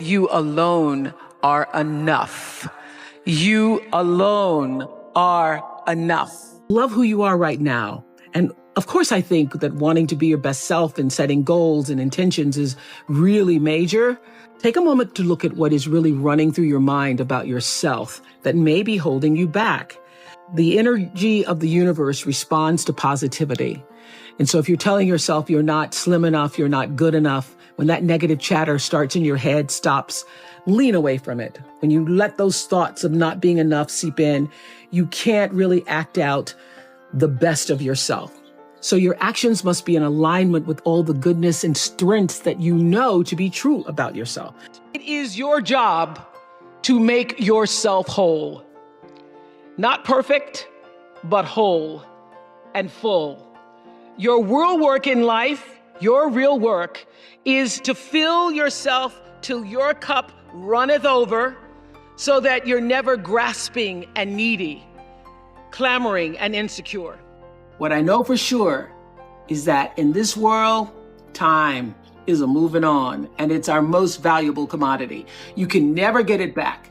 You alone are enough. You alone are enough. Love who you are right now. And of course, I think that wanting to be your best self and setting goals and intentions is really major. Take a moment to look at what is really running through your mind about yourself that may be holding you back. The energy of the universe responds to positivity. And so if you're telling yourself you're not slim enough, you're not good enough, when that negative chatter starts in your head, stops, lean away from it. When you let those thoughts of not being enough seep in, you can't really act out the best of yourself. So your actions must be in alignment with all the goodness and strengths that you know to be true about yourself. It is your job to make yourself whole. Not perfect, but whole and full. Your real work in life, your real work, is to fill yourself till your cup runneth over, so that you're never grasping and needy, clamoring and insecure. What I know for sure is that in this world, time is a moving on, and it's our most valuable commodity. You can never get it back.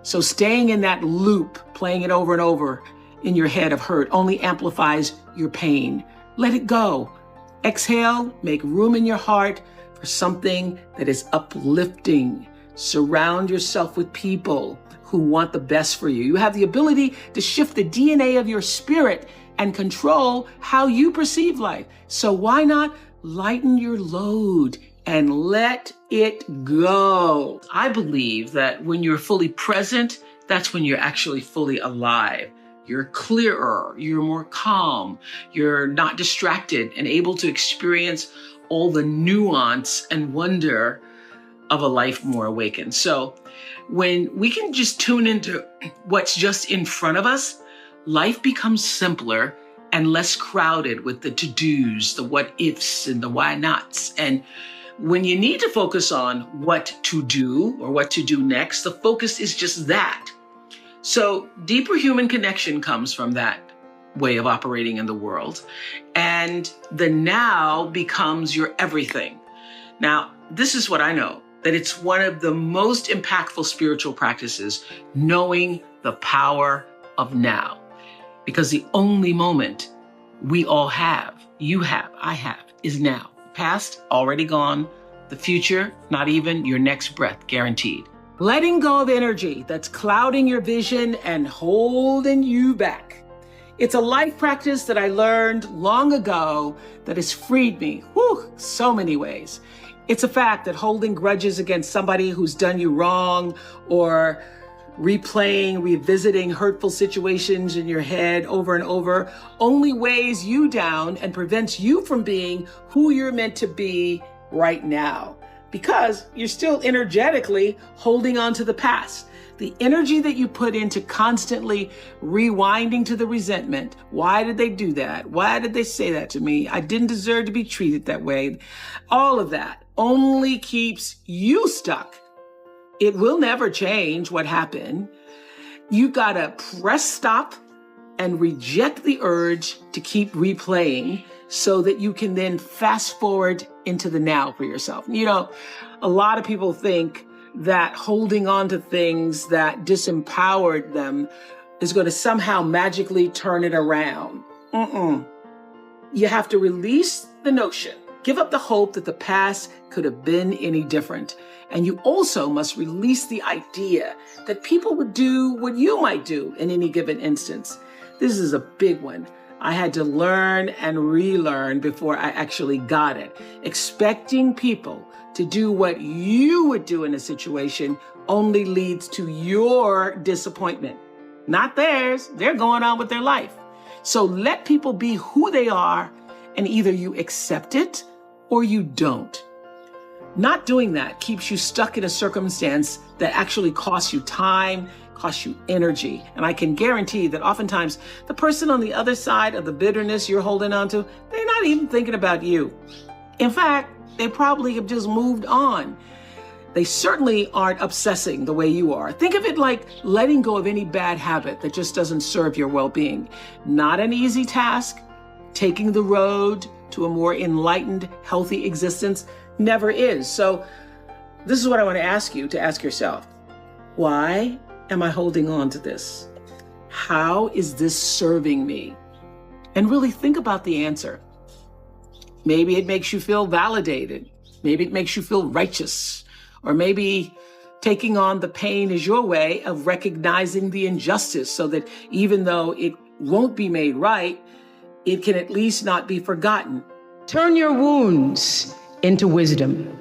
So staying in that loop, playing it over and over in your head of hurt, only amplifies your pain. Let it go. Exhale, make room in your heart for something that is uplifting. Surround yourself with people who want the best for you. You have the ability to shift the DNA of your spirit and control how you perceive life. So why not lighten your load and let it go? I believe that when you're fully present, that's when you're actually fully alive. You're clearer, you're more calm, you're not distracted and able to experience all the nuance and wonder of a life more awakened. So when we can just tune into what's just in front of us, life becomes simpler and less crowded with the to-dos, the what-ifs and the why-nots. And when you need to focus on what to do or what to do next, the focus is just that. So deeper human connection comes from that way of operating in the world. And the now becomes your everything. Now, this is what I know, that it's one of the most impactful spiritual practices, knowing the power of now. Because the only moment we all have, you have, I have, is now. Past, already gone. The future, not even your next breath, guaranteed. Letting go of energy that's clouding your vision and holding you back. It's a life practice that I learned long ago that has freed me, so many ways. It's a fact that holding grudges against somebody who's done you wrong, or replaying, revisiting hurtful situations in your head over and over, only weighs you down and prevents you from being who you're meant to be right now. Because you're still energetically holding on to the past. The energy that you put into constantly rewinding to the resentment. Why did they do that? Why did they say that to me? I didn't deserve to be treated that way. All of that only keeps you stuck. It will never change what happened. You gotta press stop and reject the urge to keep replaying, so that you can then fast forward into the now for yourself. You know, a lot of people think that holding on to things that disempowered them is going to somehow magically turn it around. You have to release the notion, give up the hope that the past could have been any different. And you also must release the idea that people would do what you might do in any given instance. This is a big one. I had to learn and relearn before I actually got it. Expecting people to do what you would do in a situation only leads to your disappointment, not theirs. They're going on with their life. So let people be who they are, and either you accept it or you don't. Not doing that keeps you stuck in a circumstance that actually costs you time, costs you energy. And I can guarantee that oftentimes the person on the other side of the bitterness you're holding on to, they're not even thinking about you. In fact, they probably have just moved on. They certainly aren't obsessing the way you are. Think of it like letting go of any bad habit that just doesn't serve your well-being. Not an easy task. Taking the road to a more enlightened, healthy existence never is. So This is what I want to ask you to ask yourself. Why am I holding on to this? How is this serving me? And really think about the answer. Maybe it makes you feel validated. Maybe it makes you feel righteous. Or maybe taking on the pain is your way of recognizing the injustice so that even though it won't be made right, it can at least not be forgotten. Turn your wounds into wisdom.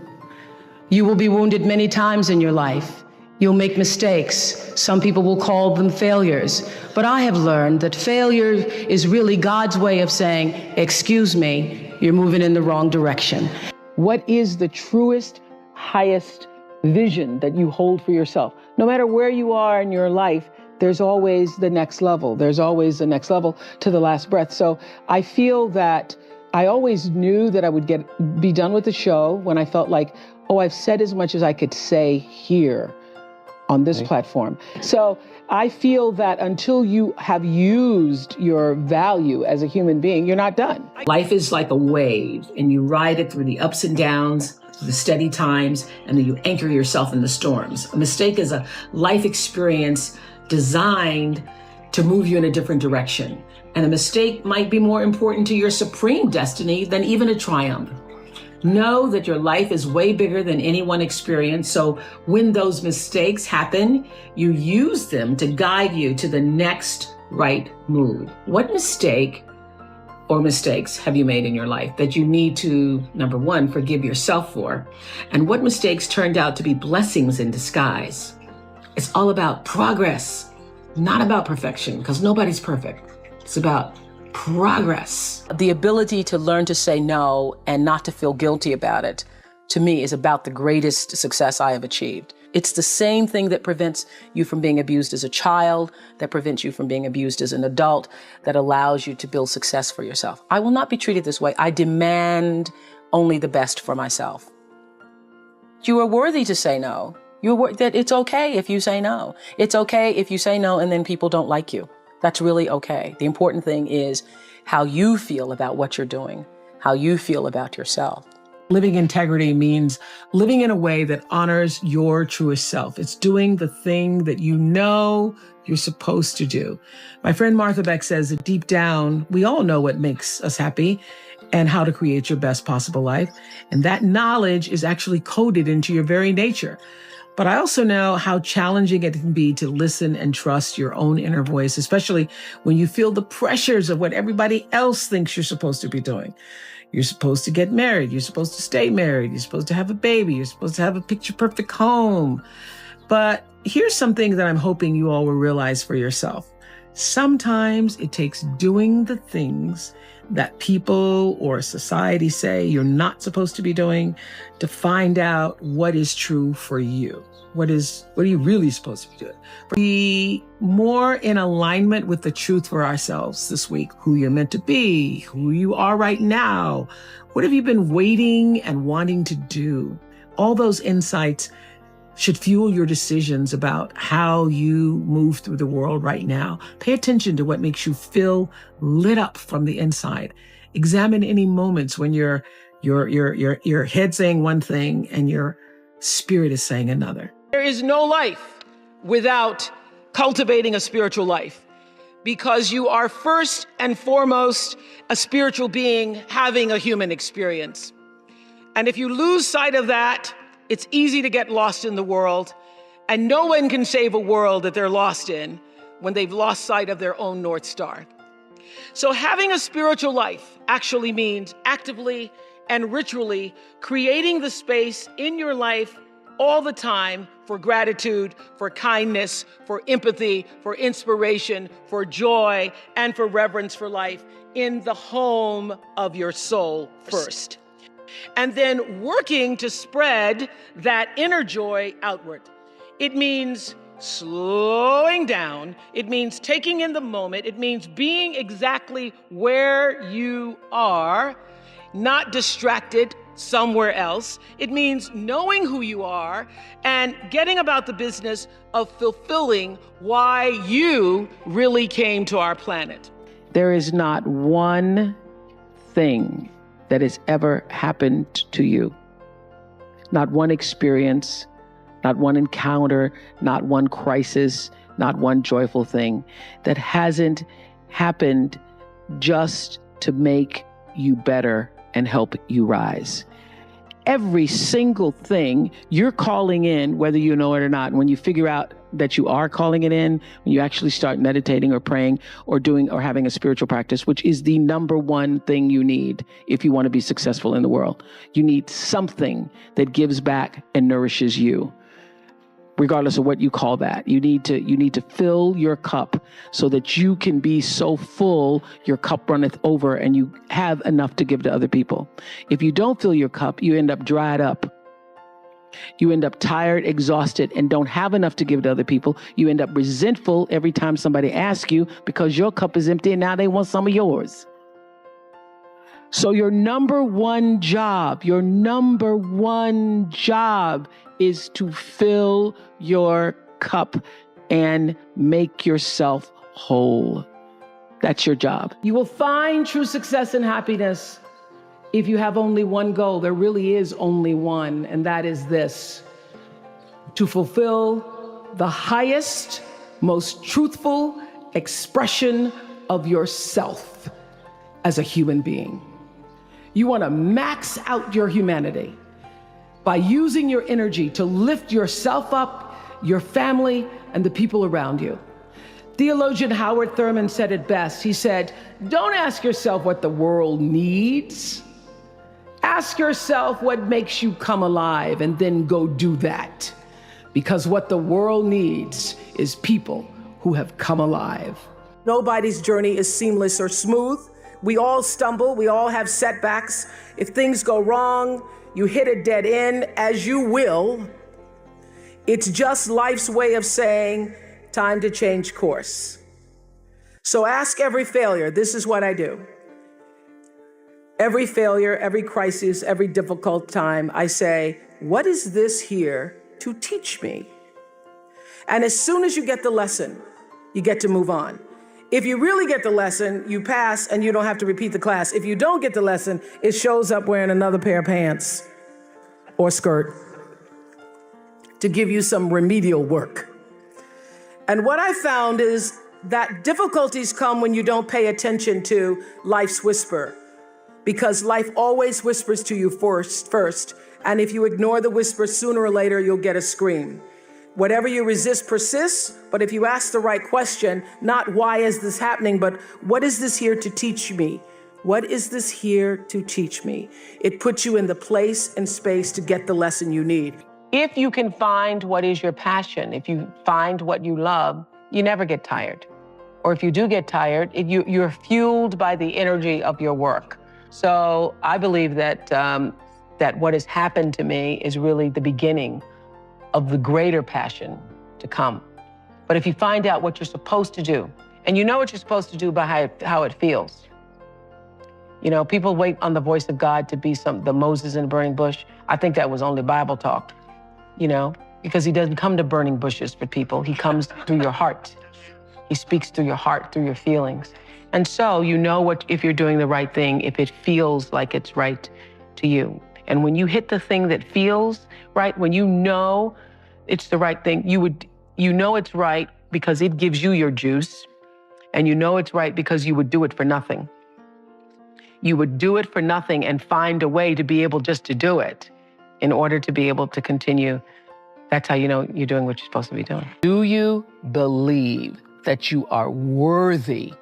You will be wounded many times in your life. You'll make mistakes. Some people will call them failures. But I have learned that failure is really God's way of saying, excuse me, you're moving in the wrong direction. What is the truest, highest vision that you hold for yourself? No matter where you are in your life, there's always the next level. There's always the next level to the last breath. So I feel that I always knew that I would be done with the show when I felt like, oh, I've said as much as I could say here on this platform. So I feel that until you have used your value as a human being, you're not done. Life is like a wave, and you ride it through the ups and downs, the steady times, and then you anchor yourself in the storms. A mistake is a life experience designed to move you in a different direction. And a mistake might be more important to your supreme destiny than even a triumph. Know that your life is way bigger than any one experience. So when those mistakes happen, you use them to guide you to the next right move. What mistake or mistakes have you made in your life that you need to, number one, forgive yourself for? And what mistakes turned out to be blessings in disguise? It's all about progress, not about perfection, because nobody's perfect. It's about progress. The ability to learn to say no and not to feel guilty about it, to me, is about the greatest success I have achieved. It's the same thing that prevents you from being abused as a child, that prevents you from being abused as an adult, that allows you to build success for yourself. I will not be treated this way. I demand only the best for myself. You are worthy to say no. That it's okay if you say no. It's okay if you say no and then people don't like you. That's really okay. The important thing is how you feel about what you're doing, how you feel about yourself. Living integrity means living in a way that honors your truest self. It's doing the thing that you know you're supposed to do. My friend Martha Beck says that deep down, we all know what makes us happy and how to create your best possible life. And that knowledge is actually coded into your very nature. But I also know how challenging it can be to listen and trust your own inner voice, especially when you feel the pressures of what everybody else thinks you're supposed to be doing. You're supposed to get married. You're supposed to stay married. You're supposed to have a baby. You're supposed to have a picture-perfect home. But here's something that I'm hoping you all will realize for yourself. Sometimes it takes doing the things that people or society say you're not supposed to be doing to find out what is true for you. What are you really supposed to be doing? Be more in alignment with the truth for ourselves this week. Who you're meant to be, who you are right now. What have you been waiting and wanting to do? All those insights should fuel your decisions about how you move through the world right now. Pay attention to what makes you feel lit up from the inside. Examine any moments when your head saying one thing and your spirit is saying another. There is no life without cultivating a spiritual life, because you are first and foremost a spiritual being having a human experience. And if you lose sight of that, it's easy to get lost in the world, and no one can save a world that they're lost in when they've lost sight of their own North Star. So having a spiritual life actually means actively and ritually creating the space in your life all the time for gratitude, for kindness, for empathy, for inspiration, for joy, and for reverence for life in the home of your soul first. And then working to spread that inner joy outward. It means slowing down. It means taking in the moment. It means being exactly where you are, not distracted somewhere else. It means knowing who you are and getting about the business of fulfilling why you really came to our planet. There is not one thing that has ever happened to you, not one experience, not one encounter, not one crisis, not one joyful thing that hasn't happened just to make you better and help you rise. Every single thing you're calling in, whether you know it or not, when you figure out that you are calling it in, when you actually start meditating or praying or doing or having a spiritual practice, which is the number one thing you need if you want to be successful in the world. You need something that gives back and nourishes you, regardless of what you call that. You need to fill your cup so that you can be so full, your cup runneth over and you have enough to give to other people. If you don't fill your cup, you end up dried up. You end up tired, exhausted, and don't have enough to give to other people. You end up resentful every time somebody asks you because your cup is empty and now they want some of yours. So your number one job is to fill your cup and make yourself whole. That's your job. You will find true success and happiness if you have only one goal. There really is only one, and that is this: to fulfill the highest, most truthful expression of yourself as a human being. You want to max out your humanity by using your energy to lift yourself up, your family, and the people around you. Theologian Howard Thurman said it best. He said, "Don't ask yourself what the world needs. Ask yourself what makes you come alive, and then go do that. Because what the world needs is people who have come alive." Nobody's journey is seamless or smooth. We all stumble, we all have setbacks. If things go wrong, you hit a dead end, as you will. It's just life's way of saying, time to change course. So ask every failure. This is what I do. Every failure, every crisis, every difficult time, I say, what is this here to teach me? And as soon as you get the lesson, you get to move on. If you really get the lesson, you pass and you don't have to repeat the class. If you don't get the lesson, it shows up wearing another pair of pants or skirt to give you some remedial work. And what I found is that difficulties come when you don't pay attention to life's whisper, because life always whispers to you first. And if you ignore the whisper, sooner or later, you'll get a scream. Whatever you resist persists, but if you ask the right question, not why is this happening, but what is this here to teach me? What is this here to teach me? It puts you in the place and space to get the lesson you need. If you can find what is your passion, if you find what you love, you never get tired. Or if you do get tired, you're fueled by the energy of your work. So I believe that what has happened to me is really the beginning of the greater passion to come. But if you find out what you're supposed to do, and you know what you're supposed to do by how it feels. You know, people wait on the voice of God to be the Moses in the burning bush. I think that was only Bible talk, you know, because he doesn't come to burning bushes for people. He comes through your heart. He speaks through your heart, through your feelings. And so you know if you're doing the right thing, if it feels like it's right to you. And when you hit the thing that feels right, when you know it's the right thing, you know it's right because it gives you your juice, and you know it's right because you would do it for nothing. You would do it for nothing and find a way to be able just to do it in order to be able to continue. That's how you know you're doing what you're supposed to be doing. Do you believe that you are worthy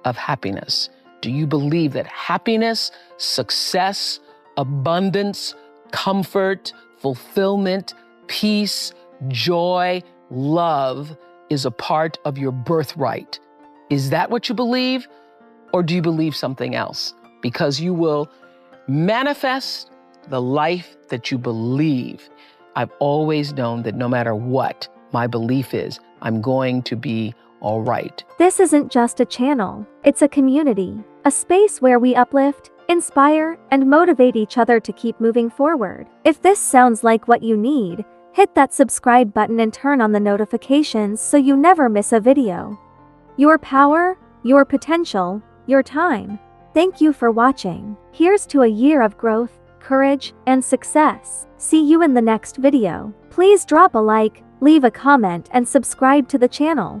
of happiness? Do you believe that happiness, success, abundance, comfort, fulfillment, peace, joy, love is a part of your birthright? Is that what you believe? Or do you believe something else? Because you will manifest the life that you believe. I've always known that no matter what my belief is, I'm going to be all right. This isn't just a channel, it's a community, a space where we uplift, inspire, and motivate each other to keep moving forward. If this sounds like what you need, hit that subscribe button and turn on the notifications so you never miss a video. Your power, your potential, your time. Thank you for watching. Here's to a year of growth, courage and success. See you in the next video. Please drop a like, leave a comment and subscribe to the channel.